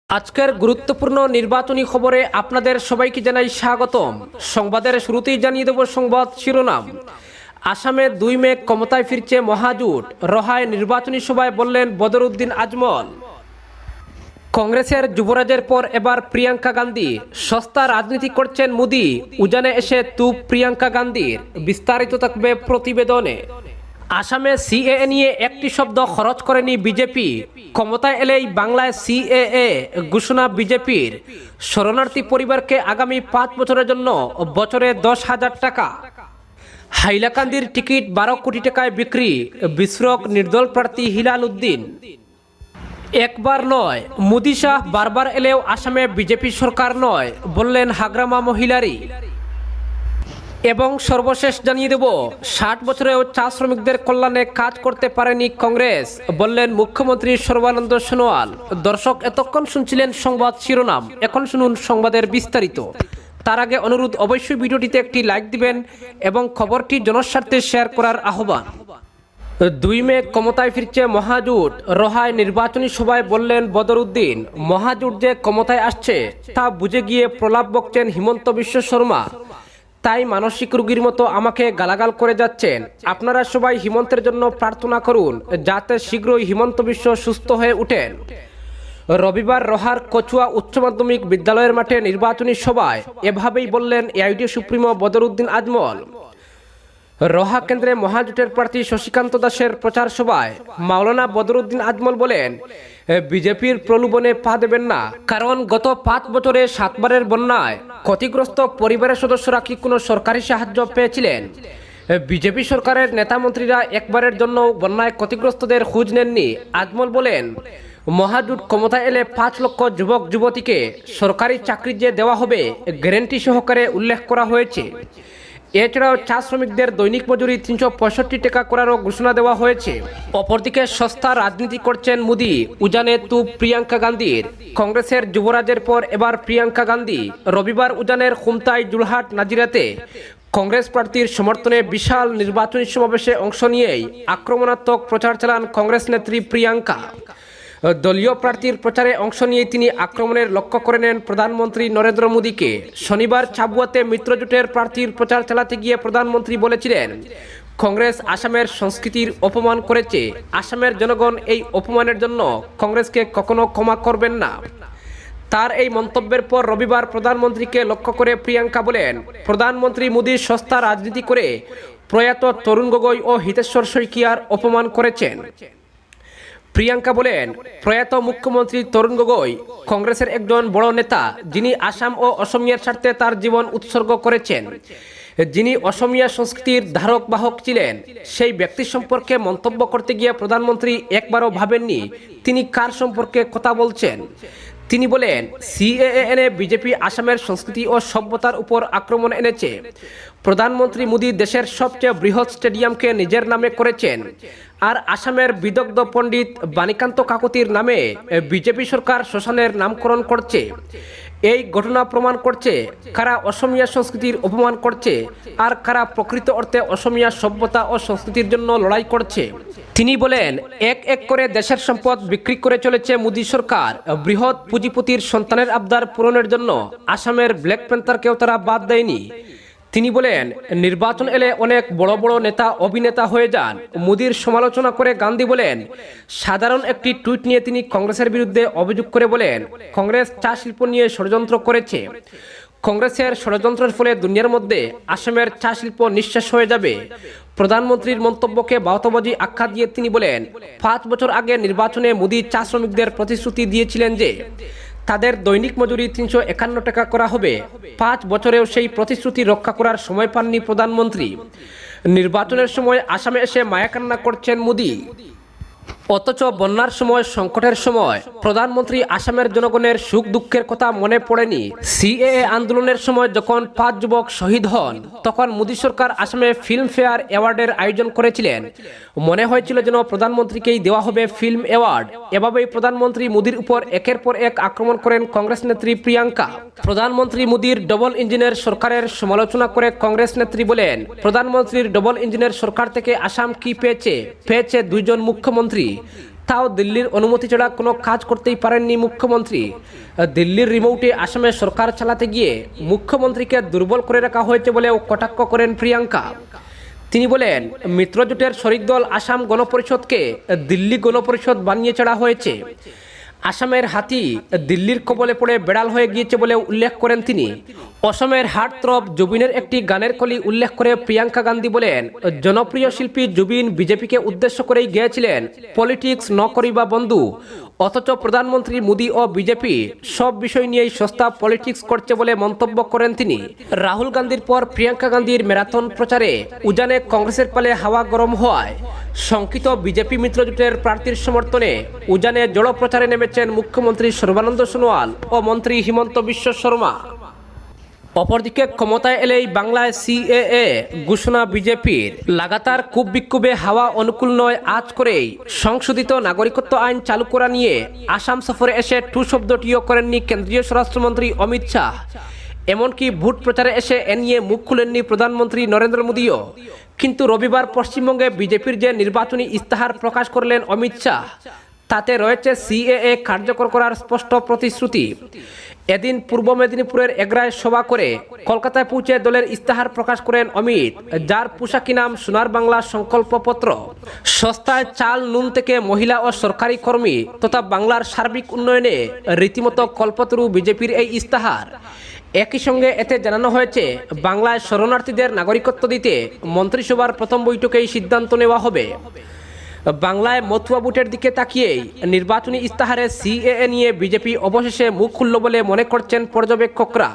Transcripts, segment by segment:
আজকের গুরুত্বপূর্ণ নির্বাচনী খবরে আপনাদের সবাইকে জানাই স্বাগতম। সংবাদের শুরুতেই জানিয়ে দেব সংবাদ শিরোনাম। আসামে 2 মে ক্ষমতায় ফিরছে মহাজোট, রহায় নির্বাচনী সভায় বললেন বদরুদ্দিন আজমল। কংগ্রেসের যুবরাজের পর এবার প্রিয়াঙ্কা গান্ধী, সস্তা রাজনীতি করছেন মোদি, উজানে এসে তুপ প্রিয়াঙ্কা গান্ধীর। বিস্তারিত থাকবে প্রতিবেদনে। আসামে সিএএ নিয়ে একটি শব্দ খরচ করেনি বিজেপি। ক্ষমতায় এলেই বাংলায় সিএএ ঘোষণা বিজেপির। শরণার্থী পরিবারকে আগামী 5 বছরের জন্য বছরে 10,000 টাকা। হাইলাকান্দির টিকিট 12 কোটি টাকায় বিক্রি, বিস্ফোরক নির্দল প্রার্থী হিলাল উদ্দিন। একবার নয়, মোদি শাহ বারবার এলেও আসামে বিজেপি সরকার নয়, বললেন হাগ্রামা মহিলারি। এবং সর্বশেষ জানিয়ে দেব, 60 বছরেও চা শ্রমিকদের কল্যাণে কাজ করতে পারেনি কংগ্রেস, বললেন মুখ্যমন্ত্রী সর্বানন্দ সোনোয়াল। দর্শক, এতক্ষণ শুনছিলেন সংবাদ শিরোনাম, এখন শুনুন সংবাদের বিস্তারিত। তার আগে অনুরোধ, অবশ্যই ভিডিওটিতে একটি লাইক দিবেন এবং খবরটি জনস্বার্থে শেয়ার করার আহ্বান। 2 মে ক্ষমতায় ফিরছে মহাজোট, রহায় নির্বাচনী সভায় বললেন বদরুদ্দিন। মহাজোট যে ক্ষমতায় আসছে তা বুঝে গিয়ে প্রলাপ বকছেন হিমন্ত বিশ্ব শর্মা। তাই মানসিক রোগীর মতো আমাকে গালাগাল করে যাচ্ছেন। আপনারা সবাই হিমন্তের জন্য প্রার্থনা করুন যাতে শীঘ্রই হিমন্ত বিশ্ব সুস্থ হয়ে ওঠেন। রবিবার রহার কচুয়া উচ্চ মাধ্যমিক বিদ্যালয়ের মাঠে নির্বাচনী সভায় এভাবেই বললেন এআইডি সুপ্রিমো বদরুদ্দিন আজমল। রহা কেন্দ্রে মহাজোটের প্রার্থী শশীকান্ত দাসের প্রচার সভায় মাওলানা বদরুদ্দিন আজমল বলেন, বিজেপির প্রলোভনে পা দেবেন না, কারণ গত 5 বছরে 7 বারের বন্যায় ক্ষতিগ্রস্ত পরিবারের সদস্যরা কি কোনো সরকারি সাহায্য পেয়েছিলেন? বিজেপি সরকারের নেতামন্ত্রীরা একবারের জন্য বন্যায় ক্ষতিগ্রস্তদের খোঁজ নেননি। আজমল বলেন, মহাজোট ক্ষমতায় এলে 5 লক্ষ যুবক যুবতীকে সরকারি চাকরি যে দেওয়া হবে গ্যারান্টি সহকারে উল্লেখ করা হয়েছে। এছাড়াও চা শ্রমিকদের দৈনিক মজুরি 365 টাকা করারও ঘোষণা দেওয়া হয়েছে। অপরদিকে সস্তা রাজনীতি করছেন মোদি, উজানে তুপ প্রিয়াঙ্কা গান্ধীর। কংগ্রেসের যুবরাজের পর এবার প্রিয়াঙ্কা গান্ধী। রবিবার উজানের খুমতাই, জুলহাট, নাজিরাতে কংগ্রেস প্রার্থীর সমর্থনে বিশাল নির্বাচনী সমাবেশে অংশ নিয়েই আক্রমণাত্মক প্রচার চালান কংগ্রেস নেত্রী প্রিয়াঙ্কা। দলীয় প্রার্থীর প্রচারে অংশ নিয়ে তিনি আক্রমণের লক্ষ্য করে নেন প্রধানমন্ত্রী নরেন্দ্র মোদীকে। শনিবার চাবুয়াতে মিত্রজোটের প্রার্থীর প্রচার চালাতে গিয়ে প্রধানমন্ত্রী বলেছিলেন, কংগ্রেস আসামের সংস্কৃতির অপমান করেছে। আসামের জনগণ এই অপমানের জন্য কংগ্রেসকে কখনো ক্ষমা করবেন না। তার এই মন্তব্যের পর রবিবার প্রধানমন্ত্রীকে লক্ষ্য করে প্রিয়াঙ্কা বলেন, প্রধানমন্ত্রী মোদী সস্তা রাজনীতি করে প্রয়াত তরুণ গগৈ ও হিতেশ্বর শইকিয়ার অপমান করেছেন। প্রিয়াঙ্কা বলেন, প্রয়াত মুখ্যমন্ত্রী তরুণ গগৈ কংগ্রেসের একজন বড় নেতা, যিনি আসাম ও অসমিয়ার স্বার্থে তার জীবন উৎসর্গ করেছেন, যিনি অসমিয়া সংস্কৃতির ধারক বাহক ছিলেন। সেই ব্যক্তি সম্পর্কে মন্তব্য করতে গিয়ে প্রধানমন্ত্রী একবারও ভাবেননি তিনি কার সম্পর্কে কথা বলছেন। তিনি বলেন, সিএএ এনে বিজেপি আসামের সংস্কৃতি ও সভ্যতার উপর আক্রমণ এনেছে। প্রধানমন্ত্রী মোদী দেশের সবচেয়ে বৃহৎ স্টেডিয়ামকে নিজের নামে করেছেন, আর আসামের বিদগ্ধ পণ্ডিত বাণীকান্ত কাকতির নামে বিজেপি সরকার শ্মশানের নামকরণ করছে। এই ঘটনা প্রমাণ করছে কারা অসমিয়া সংস্কৃতির অপমান করছে আর কারা প্রকৃত অর্থে অসমিয়া সভ্যতা ও সংস্কৃতির জন্য লড়াই করছে। তিনি বলেন, এক এক করে দেশের সম্পদ বিক্রি করে চলেছে মোদী সরকার। বৃহৎ পুঁজিপতির সন্তানের আবদার পূরণের জন্য আসামের ব্ল্যাক প্যান্থারকেও তারা বাদ দেয়নি। তিনি বলেন, নির্বাচন এলে অনেক বড় বড় নেতা অভিনেতা হয়ে যান। মোদীর সমালোচনা করে গান্ধী বলেন, সাধারণ একটি টুইট নিয়ে তিনি কংগ্রেসের বিরুদ্ধে অভিযোগ করে বলেন, কংগ্রেস চা শিল্প নিয়ে ষড়যন্ত্র করেছে। কংগ্রেসের ষড়যন্ত্রের ফলে দুনিয়ার মধ্যে আসামের চা শিল্প নিঃশেষ হয়ে যাবে। প্রধানমন্ত্রীর মন্তব্যকে বাউতাবাজি আখ্যা দিয়ে তিনি বলেন, 5 বছর আগে নির্বাচনে মোদী চা শ্রমিকদের প্রতিশ্রুতি দিয়েছিলেন যে তাদের দৈনিক মজুরি 351 টাকা করা হবে। 5 বছরেও সেই প্রতিশ্রুতি রক্ষা করার সময় পাননি প্রধানমন্ত্রী। নির্বাচনের সময় আসামে এসে মায়াকান্না করছেন মোদী, অথচ বন্যার সময়, সংকটের সময় প্রধানমন্ত্রী আসামের জনগণের সুখ দুঃখের কথা মনে পড়েনি। সিএএ আন্দোলনের সময় যখন 5 যুবক শহীদ হন, তখন মোদী সরকার আসামে ফিল্ম ফেয়ার অ্যাওয়ার্ডের আয়োজন করেছিলেন। মনে হয়েছিল যেন প্রধানমন্ত্রীকেই দেওয়া হবে ফিল্ম অ্যাওয়ার্ড। এভাবেই প্রধানমন্ত্রী মোদীর উপর একের পর এক আক্রমণ করেন কংগ্রেস নেত্রী প্রিয়াঙ্কা। প্রধানমন্ত্রী মোদীর ডবল ইঞ্জিনের সরকারের সমালোচনা করে কংগ্রেস নেত্রী বলেন, প্রধানমন্ত্রীর ডবল ইঞ্জিনের সরকার থেকে আসাম কি পেয়েছে? পেয়েছে 2 জন মুখ্যমন্ত্রী। তাও দিল্লির অনুমতি ছাড়া কোনো কাজ করতেই পারেননি মুখ্যমন্ত্রী। দিল্লির রিমোটে আসামে সরকার চালাতে গিয়ে মুখ্যমন্ত্রীকে দুর্বল করে রাখা হয়েছে বলেও কটাক্ষ করেন প্রিয়াঙ্কা। তিনি বলেন, মিত্রজোটের শরিক দল আসাম গণপরিষদকে দিল্লি গণপরিষদ বানিয়ে ছাড়া হয়েছে। আসামের হাতি দিল্লির কবলে পড়ে বেড়াল হয়ে গিয়েছে বলে উল্লেখ করেন তিনি। অসমের হার্টথ্রব জুবিনের একটি গানের কলি উল্লেখ করে প্রিয়াঙ্কা গান্ধী বলেন, জনপ্রিয় শিল্পী জুবিন বিজেপিকে উদ্দেশ্য করেই গেয়েছিলেন পলিটিক্স ন করিবা বন্ধু, অথচ প্রধানমন্ত্রী মোদী ও বিজেপি সব বিষয় নিয়েই সস্তা পলিটিক্স করছে বলে মন্তব্য করেন তিনি। রাহুল গান্ধীর পর প্রিয়াঙ্কা গান্ধীর ম্যারাথন প্রচারে উজানে কংগ্রেসের পালে হাওয়া গরম হওয়ায় শঙ্কিত বিজেপি মিত্রজোটের প্রার্থীর সমর্থনে উজানে জড়ো প্রচারে নেমেছেন মুখ্যমন্ত্রী সর্বানন্দ সোনোয়াল ও মন্ত্রী হিমন্ত বিশ্ব শর্মা। অপরদিকে ক্ষমতায় এলেই বাংলায় সিএএ ঘোষণা বিজেপির। লাগাতার ক্ষোভ বিক্ষোভে হাওয়া অনুকূল নয় আজ করেই সংশোধিত নাগরিকত্ব আইন চালু করা নিয়ে আসাম সফরে এসে টু শব্দটিও করেননি কেন্দ্রীয় স্বরাষ্ট্রমন্ত্রী অমিত শাহ। এমনকি ভোট প্রচারে এসে এ নিয়ে মুখ খুলেননি প্রধানমন্ত্রী নরেন্দ্র মোদীও। কিন্তু রবিবার পশ্চিমবঙ্গে বিজেপির যে নির্বাচনী ইস্তাহার প্রকাশ করলেন অমিত শাহ, তাতে রয়েছে সিএএ কার্যকর করার স্পষ্ট প্রতিশ্রুতি। এদিন পূর্ব মেদিনীপুরের এগরায় সভা করে কলকাতায় পৌঁছে দলের ইস্তাহার প্রকাশ করেন অমিত, যার পোশাকি নাম সোনার বাংলা সংকল্পপত্র। সস্তায় চাল নুন থেকে মহিলা ও সরকারি কর্মী তথা বাংলার সার্বিক উন্নয়নে রীতিমতো কল্পতরু বিজেপির এই ইস্তাহার। একই সঙ্গে এতে জানানো হয়েছে, বাংলায় শরণার্থীদের নাগরিকত্ব দিতে মন্ত্রিসভার প্রথম বৈঠকেই সিদ্ধান্ত নেওয়া হবে। বাংলায় মতুয়া ভোটের দিকে তাকিয়েই নির্বাচনী ইস্তাহারে সিএএ নিয়ে বিজেপি অবশেষে মুখ খুলল বলে মনে করছেন পর্যবেক্ষকরা।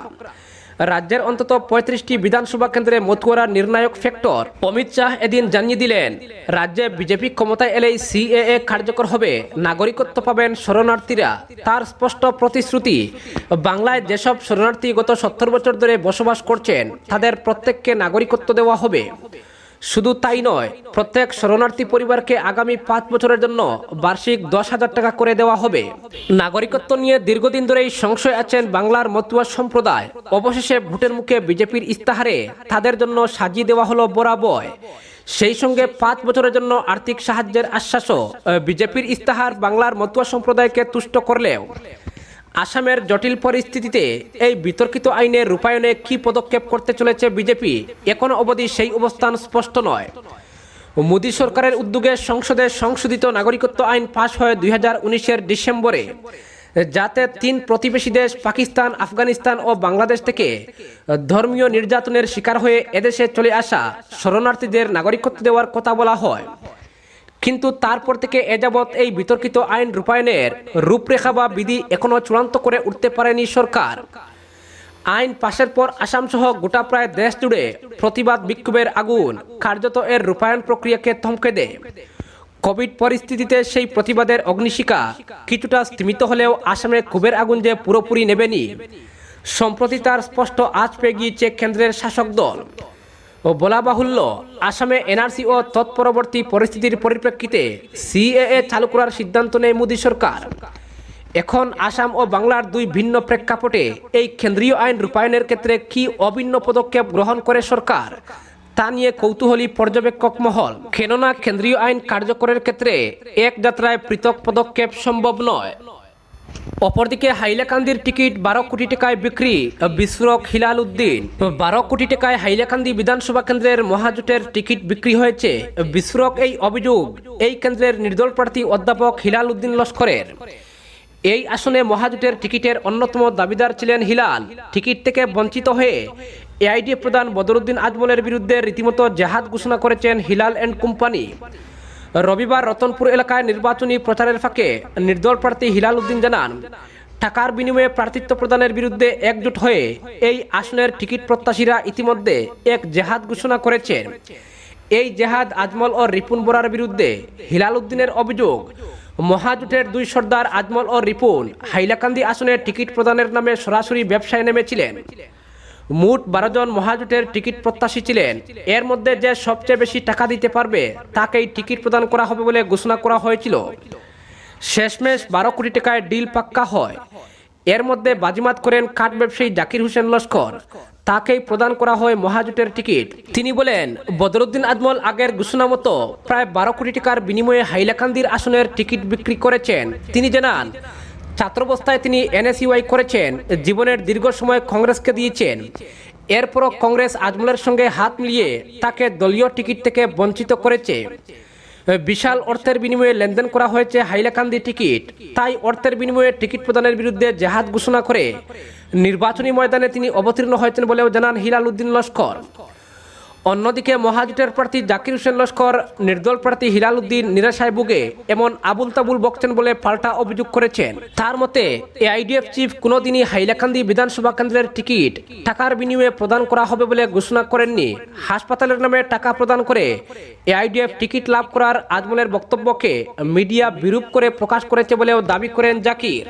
রাজ্যের অন্তত 35টি বিধানসভা কেন্দ্রে মতুয়ারা নির্ণায়ক ফ্যাক্টর। অমিত শাহ এদিন জানিয়ে দিলেন, রাজ্যে বিজেপি ক্ষমতায় এলেই সিএএ কার্যকর হবে, নাগরিকত্ব পাবেন শরণার্থীরা। তার স্পষ্ট প্রতিশ্রুতি, বাংলায় যেসব শরণার্থী গত 70 বছর ধরে বসবাস করছেন তাদের প্রত্যেককে নাগরিকত্ব দেওয়া হবে। শুধু তাই নয়, প্রত্যেক শরণার্থী পরিবারকে আগামী 5 বছরের জন্য বার্ষিক 10,000 টাকা করে দেওয়া হবে। নাগরিকত্ব নিয়ে দীর্ঘদিন ধরেই সংশয় আছেন বাংলার মতুয়া সম্প্রদায়। অবশেষে ভোটের মুখে বিজেপির ইস্তাহারে তাদের জন্য সাজিয়ে দেওয়া হলো বরাবর। সেই সঙ্গে 5 বছরের জন্য আর্থিক সাহায্যের আশ্বাসও। বিজেপির ইস্তাহার বাংলার মতুয়া সম্প্রদায়কে তুষ্ট করলেও আসামের জটিল পরিস্থিতিতে এই বিতর্কিত আইনের রূপায়ণে কি পদক্ষেপ করতে চলেছে বিজেপি, এখনো অবধি সেই অবস্থান স্পষ্ট নয়। মোদী সরকারের উদ্যোগে সংসদে সংশোধিত নাগরিকত্ব আইন পাশ হয় 2019-এর ডিসেম্বরে, যাতে 3 প্রতিবেশী দেশ পাকিস্তান, আফগানিস্তান ও বাংলাদেশ থেকে ধর্মীয় নির্যাতনের শিকার হয়ে এদেশে চলে আসা শরণার্থীদের নাগরিকত্ব দেওয়ার কথা বলা হয়। কিন্তু তারপর থেকে এ যাবৎ এই বিতর্কিত আইন রূপায়ণের রূপরেখা বা বিধি এখনো চূড়ান্ত করে উঠতে পারেনি সরকার। আইন পাশের পর আসাম সহ গোটা প্রায় দেশ জুড়ে প্রতিবাদ বিক্ষোভের আগুন কার্যত এর রূপায়ণ প্রক্রিয়াকে থমকে দেয়। কোভিড পরিস্থিতিতে সেই প্রতিবাদের অগ্নিশিখা কিছুটা স্তিমিত হলেও আসামে ক্ষোভের আগুন যে পুরোপুরি নেবেনি, সম্প্রতি তার স্পষ্ট আঁচ পেয়ে গিয়েছে কেন্দ্রের শাসক দল। ও বলা বাহুল্য, আসামে এনআরসি ও তৎপরবর্তী পরিস্থিতির পরিপ্রেক্ষিতে সিএএ চালু করার সিদ্ধান্ত নেয় মোদী সরকার। এখন আসাম ও বাংলার দুই ভিন্ন প্রেক্ষাপটে এই কেন্দ্রীয় আইন রূপায়ণের ক্ষেত্রে কি অভিন্ন পদক্ষেপ গ্রহণ করে সরকার, তা নিয়ে কৌতূহলী পর্যবেক্ষক মহল। কেননা কেন্দ্রীয় আইন কার্যকরের ক্ষেত্রে এক যাত্রায় পৃথক পদক্ষেপ সম্ভব নয়। অপরদিকে হাইলাকান্দির টিকিট 12 কোটি টাকায় বিক্রি, বিস্ফোরক হিলাল উদ্দিন। 12 কোটি টাকায় হাইলাকান্দি বিধানসভা কেন্দ্রের মহাজোটের টিকিট বিক্রি হয়েছে। বিস্ফোরক এই অভিযোগ এই কেন্দ্রের নির্দল প্রার্থী অধ্যাপক হিলাল উদ্দিন লস্করের। এই আসনে মহাজোটের টিকিটের অন্যতম দাবিদার ছিলেন হিলাল। টিকিট থেকে বঞ্চিত হয়ে এআইডি প্রধান বদরুদ্দিন আজমলের বিরুদ্ধে রীতিমতো জেহাদ ঘোষণা করেছেন হিলাল অ্যান্ড কোম্পানি। রবিবার রতনপুর এলাকায় নির্বাচনী প্রচারের ফাঁকে নির্দল প্রার্থী হিলাল উদ্দিন জানান, টাকার বিনিময়ে প্রার্থিত্ব প্রদানের বিরুদ্ধে একজোট হয়ে এই আসনের টিকিট প্রত্যাশীরা ইতিমধ্যে এক জেহাদ ঘোষণা করেছেন। এই জেহাদ আজমল ও রিপুন বোরার বিরুদ্ধে। হিলাল উদ্দিনের অভিযোগ, মহাজোটের দুই সর্দার আজমল ও রিপুন হাইলাকান্দি আসনের টিকিট প্রদানের নামে সরাসরি ব্যবসায় নেমেছিলেন। মোট 12 জন মহাজোটের টিকিট প্রত্যাশী ছিলেন। এর মধ্যে যে সবচেয়ে বেশি টাকা দিতে পারবে তাকেই টিকিট প্রদান করা হবে বলে ঘোষণা করা হয়েছিল। শেষমেশ 12 কোটি টাকায় ডিল পাক্কা হয়। এর মধ্যে বাজিমাত করেন কাঠ ব্যবসায়ী জাকির হোসেন লস্কর। তাকেই প্রদান করা হয় মহাজোটের টিকিট। তিনি বলেন, বদরুদ্দিন আজমল আগের ঘোষণা মতো প্রায় 12 কোটি টাকার বিনিময়ে হাইলাকান্দির আসনের টিকিট বিক্রি করেছেন। তিনি জানান, ছাত্রাবস্থায় তিনি এনএসইউআই করেছেন, জীবনের দীর্ঘ সময় কংগ্রেসকে দিয়েছেন। এরপরও কংগ্রেস আজমলের সঙ্গে হাত মিলিয়ে তাকে দলীয় টিকিট থেকে বঞ্চিত করেছে। বিশাল অর্থের বিনিময়ে লেনদেন করা হয়েছে হাইলাকান্দি টিকিট। তাই অর্থের বিনিময়ে টিকিট প্রদানের বিরুদ্ধে জেহাদ ঘোষণা করে নির্বাচনী ময়দানে তিনি অবতীর্ণ হয়েছেন বলেও জানান হিলাল উদ্দিন লস্কর। অন্যদিকে মহাজোটের প্রার্থী জাকির হোসেন লস্কর নির্দল প্রার্থী হিলাল উদ্দিন নিরাশায় ভুগে এমন আবুল তাবুল বকছেন বলে পাল্টা অভিযোগ করেছেন। তার মতে, এআইডিএফ চিফ কোনোদিনই হাইলাকান্দি বিধানসভা কেন্দ্রের টিকিট টাকার বিনিময়ে প্রদান করা হবে বলে ঘোষণা করেননি। হাসপাতালের নামে টাকা প্রদান করে এআইডিএফ টিকিট লাভ করার আজমলের বক্তব্যকে মিডিয়া বিরূপ করে প্রকাশ করেছে বলেও দাবি করেন জাকির।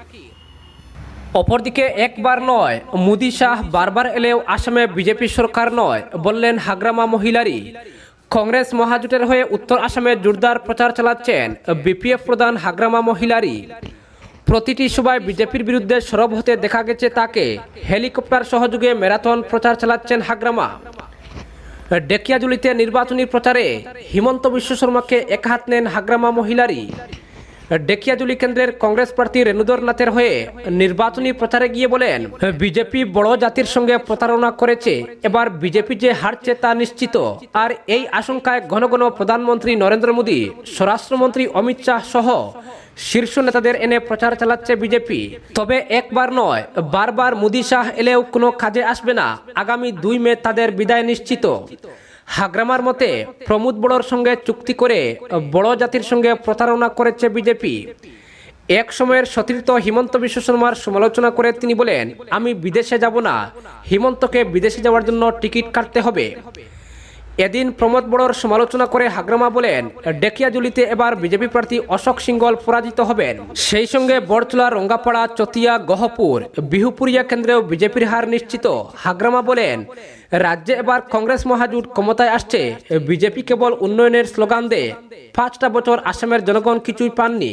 অপরদিকে একবার নয়, মোদি শাহ বারবার এলেও আসামে বিজেপি সরকার নয় বললেন হাগ্রামা মহিলারি। কংগ্রেস মহাজোটের হয়ে উত্তর আসামে জোরদার প্রচার চালাচ্ছেন বিপিএফ প্রধান হাগ্রামা মহিলারি। প্রতিটি সভায় বিজেপির বিরুদ্ধে সরব হতে দেখা গেছে তাকে। হেলিকপ্টার সহযোগে ম্যারাথন প্রচার চালাচ্ছেন হাগ্রামা। ডেকিয়াজুলিতে নির্বাচনী প্রচারে হিমন্ত বিশ্ব শর্মাকে এক হাত নেন হাগ্রামা মহিলারি। ডেকিয়াজুলি কেন্দ্রের কংগ্রেস প্রার্থী রেণুধর নাথের হয়ে নির্বাচনী প্রচারে গিয়ে বলেন, বিজেপি বড় জাতির সঙ্গে প্রতারণা করেছে, এবার বিজেপি যে হারছে তা নিশ্চিত। আর এই আশঙ্কায় ঘন ঘন প্রধানমন্ত্রী নরেন্দ্র মোদী, স্বরাষ্ট্রমন্ত্রী অমিত শাহ সহ শীর্ষ নেতাদের এনে প্রচার চালাচ্ছে বিজেপি। তবে একবার নয়, বারবার মোদী শাহ এলেও কোনো কাজে আসবে না। আগামী 2 মে তাদের বিদায় নিশ্চিত। হাগ্রামার মতে, প্রমোদ বড়োর সঙ্গে চুক্তি করে বড় জাতির সঙ্গে প্রতারণা করেছে বিজেপি। এক সময়ের সতীর্থ হিমন্ত বিশ্ব শর্মার সমালোচনা করে তিনি বলেন, আমি বিদেশে যাব না, হিমন্তকে বিদেশে যাওয়ার জন্য টিকিট কাটতে হবে। এদিন প্রমোদ বড়োর সমালোচনা করে হাগ্রামা বলেন, ডেকিয়াজুলিতে এবার বিজেপি প্রার্থী অশোক সিংহল পরাজিত হবেন। সেই সঙ্গে বরচুলা, রঙ্গাপাড়া, চতিয়া, গহপুর, বিহুপুরিয়া কেন্দ্রেও বিজেপির হার নিশ্চিত। হাগ্রামা বলেন, রাজ্যে এবার কংগ্রেস মহাজোট ক্ষমতায় আসছে। বিজেপি কেবল উন্নয়নের স্লোগান দেয়। 5টা বছর আসামের জনগণ কিছুই পাননি,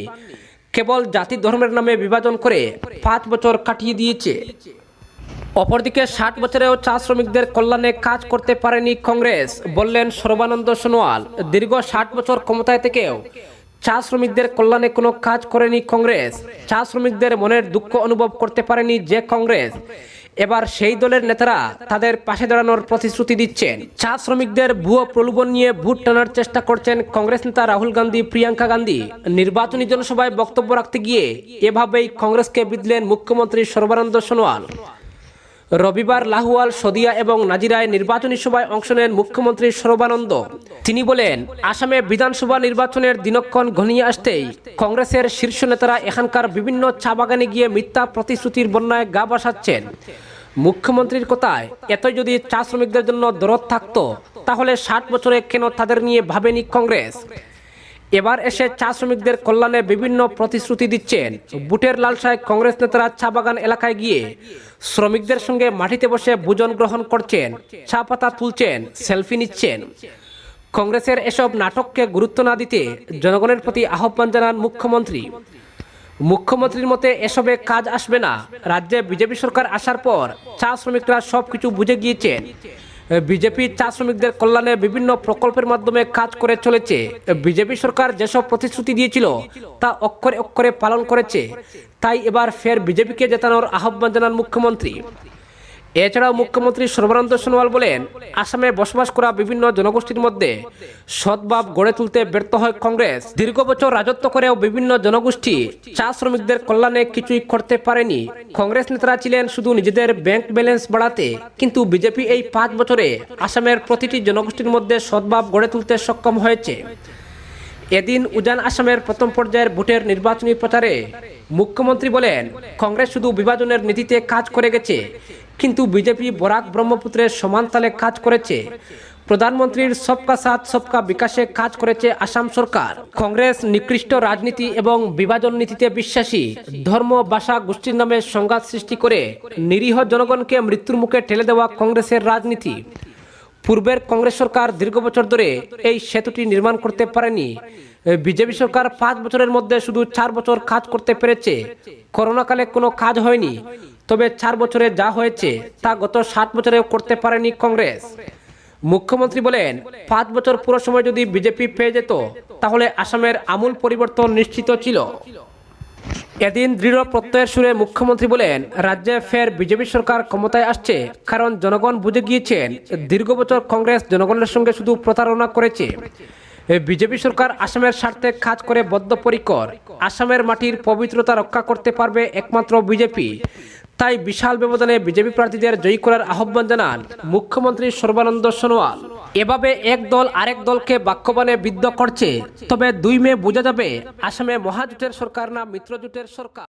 কেবল জাতি ধর্মের নামে বিভাজন করে 5 বছর কাটিয়ে দিয়েছে। অপরদিকে 60 বছরেও চা শ্রমিকদের কল্যাণে কাজ করতে পারেনি কংগ্রেস বললেন সর্বানন্দ সোনোয়াল। দীর্ঘ 60 বছর ক্ষমতায় থেকেও চা শ্রমিকদের কল্যাণে কোনো কাজ করেনি কংগ্রেস। চা শ্রমিকদের মনের দুঃখ অনুভব করতে পারেনি যে কংগ্রেস, এবার সেই দলের নেতারা তাদের পাশে দাঁড়ানোর প্রতিশ্রুতি দিচ্ছেন। চা শ্রমিকদের ভুয়ো প্রলোভন নিয়ে ভোট টানার চেষ্টা করছেন কংগ্রেস নেতা রাহুল গান্ধী, প্রিয়াঙ্কা গান্ধী। নির্বাচনী জনসভায় বক্তব্য রাখতে গিয়ে এভাবেই কংগ্রেসকে বিঁধলেন মুখ্যমন্ত্রী সর্বানন্দ সোনোয়াল। রবিবার লাহুয়াল, সদিয়া এবং নাজিরায় নির্বাচনী সভায় অংশ নেন মুখ্যমন্ত্রী সর্বানন্দ। তিনি বলেন, আসামে বিধানসভা নির্বাচনের দিনক্ষণ ঘনিয়ে আসতেই কংগ্রেসের শীর্ষ নেতারা এখানকার বিভিন্ন চা বাগানে গিয়ে মিথ্যা প্রতিশ্রুতির বন্যায় গা ভাসাচ্ছেন। মুখ্যমন্ত্রীর কথায়, এতই যদি চা শ্রমিকদের জন্য দরদ থাকতো তাহলে 60 বছরে কেন তাদের নিয়ে ভাবেনি কংগ্রেস? এবার এসে চা শ্রমিকদের কল্যাণে বিভিন্ন প্রতিশ্রুতি দিচ্ছেন। বুটের লালসায় কংগ্রেস নেতারা চা বাগান এলাকায় গিয়ে শ্রমিকদের সঙ্গে মাটিতে বসে ভোজন গ্রহণ করছেন, চা পাতা তুলছেন, সেলফি নিচ্ছেন। কংগ্রেসের এসব নাটককে গুরুত্ব না দিতে জনগণের প্রতি আহ্বান জানান মুখ্যমন্ত্রী। মুখ্যমন্ত্রীর মতে এসবে কাজ আসবে না। রাজ্যে বিজেপি সরকার আসার পর চা শ্রমিকরা সবকিছু বুঝে গিয়েছেন। বিজেপি চা শ্রমিকদের কল্যাণে বিভিন্ন প্রকল্পের মাধ্যমে কাজ করে চলেছে। বিজেপি সরকার যেসব প্রতিশ্রুতি দিয়েছিল তা অক্ষরে অক্ষরে পালন করেছে। তাই এবার ফের বিজেপিকে জেতানোর আহ্বান জানান মুখ্যমন্ত্রী। এছাড়াও মুখ্যমন্ত্রী সর্বানন্দ সোনোয়াল বলেন, আসামে বসবাস করা বিভিন্ন জনগোষ্ঠীর মধ্যে সদ্ভাব গড়ে তুলতে ব্যর্থ হয় কংগ্রেস। দীর্ঘ বছর রাজত্ব করেও বিভিন্ন জনগোষ্ঠী চা শ্রমিকদের কল্যাণে কিছুই করতে পারেনি। কংগ্রেস নেতারা ছিলেন শুধু নিজেদের ব্যাংক ব্যালেন্স বাড়াতে, কিন্তু বিজেপি এই 5 বছরে আসামের প্রতিটি জনগোষ্ঠীর মধ্যে সদ্ভাব গড়ে তুলতে সক্ষম হয়েছে। এদিন উজান আসামের প্রথম পর্যায়ের ভোটের নির্বাচনী প্রচারে মুখ্যমন্ত্রী বলেন, কংগ্রেস শুধু বিভাজনের নীতিতে কাজ করে গেছে, কিন্তু বিজেপি বরাক ব্রহ্মপুত্রের সমান তালে কাজ করেছে। প্রধানমন্ত্রীর সবকা সাথ সবকা বিকাশে কাজ করেছে আসাম সরকার। কংগ্রেস নিকৃষ্ট রাজনীতি এবং বিভাজন নীতিতে বিশ্বাসী। ধর্ম, ভাষা, গোষ্ঠীর নামে সংঘাত সৃষ্টি করে নিরীহ জনগণকে মৃত্যুর মুখে ঠেলে দেওয়া কংগ্রেসের রাজনীতি। পূর্বের কংগ্রেস সরকার দীর্ঘ বছর ধরে এই সেতুটি নির্মাণ করতে পারেনি। বিজেপি সরকার 5 বছরের মধ্যে শুধু 4 বছর কাজ করতে পেরেছে। করোনাকালে কোনো কাজ হয়নি, তবে 4 বছরে যা হয়েছে তা গত 7 বছরেও করতে পারেনি কংগ্রেস। মুখ্যমন্ত্রী বলেন, 5 বছর পুরো সময় যদি বিজেপি পেয়ে যেত তাহলে আসামের আমূল পরিবর্তন নিশ্চিত ছিল। এদিন দৃঢ় প্রত্যয়ের সুরে মুখ্যমন্ত্রী বলেন, রাজ্যে ফের বিজেপি সরকার ক্ষমতায় আসছে কারণ জনগণ বুঝে গিয়েছেন দীর্ঘ বছর কংগ্রেস জনগণের সঙ্গে শুধু প্রতারণা করেছে। বিজেপি সরকার আসামের স্বার্থে কাজ করে বদ্ধপরিকর। আসামের মাটির পবিত্রতা রক্ষা করতে পারবে একমাত্র বিজেপি। তাই বিশাল ব্যবধানে বিজেপি প্রার্থীদের জয়ী করার আহ্বান জানান মুখ্যমন্ত্রী সর্বানন্দ সোনোয়াল। এভাবে এক দল আরেক দলকে বাক্যবাণে বিদ্ধ করছে, তবে 2 মে বোঝা যাবে আসামে মহাজোটের সরকার না মিত্রজোটের সরকার।